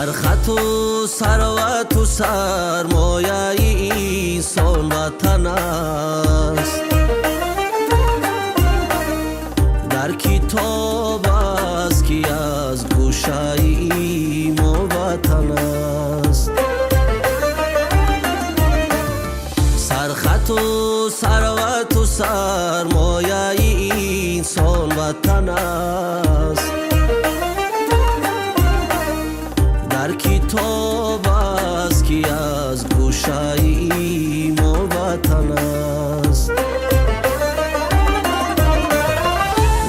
سرخط و ثروت و سرمایه انسان وطن است. در کتاب است که از گوشه ما وطن است. سرخط و ثروت و سرمایه انسان وطن است. در کتاب است که از گوشه ما وطن است.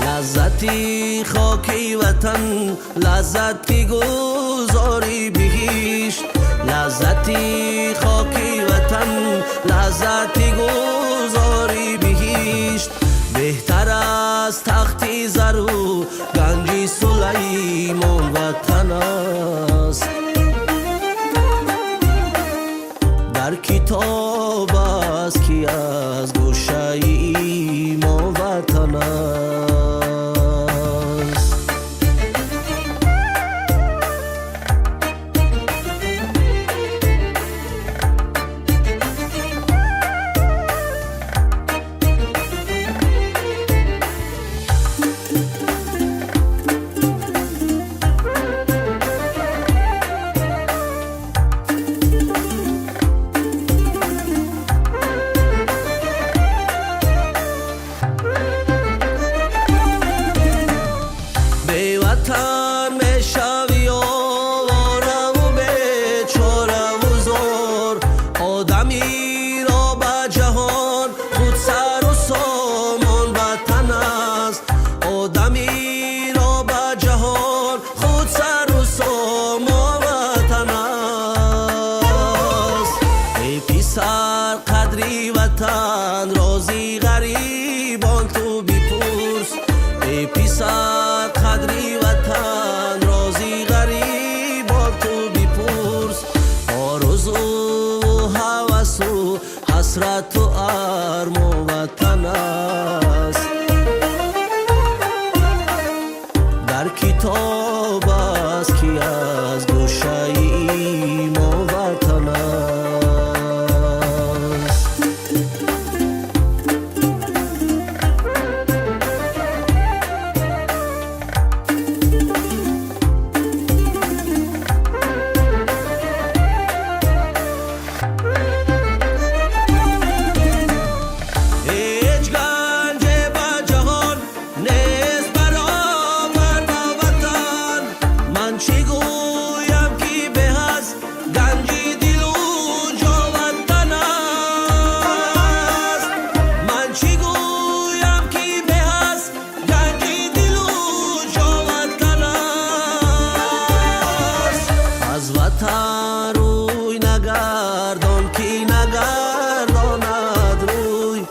لذتی خاکی وطن، لذتی گذاری بهشت. لذتی خاکی وطن، لذتی گذاری بهشت. بهتر از تخت زر و گنج سلیمان وطن است. در کتاب است که از گوشه ما وطن است. وطن میشوی آواره و بیچاره و زار. آدمی را به جهان خود سر و سامان وطن است. آدمی را به جهان خود سر و سامان وطن است. ای پسر قدری وطن رازی غریبان تو بپرس. ای پسر قدری وطن رازی غریبان تو بپرس. آرزو و هوس و حسرت و ارمان وطن است. در کتاب است که از گوشه ما وطن است. روی نگردان که نگرداند روی.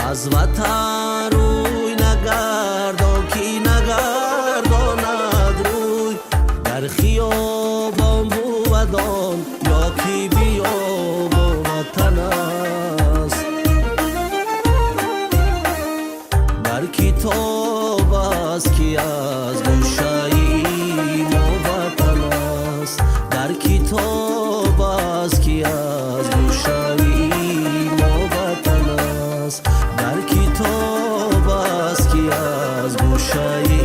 از وطن روی نگردان که نگرداند روی. در خیابان بودان یا که بیابان وطن است. در کتاب است که از گوشه ما وطن است. در کتاب است که از گوشه ما وطن است. در کتاب است که از گوشه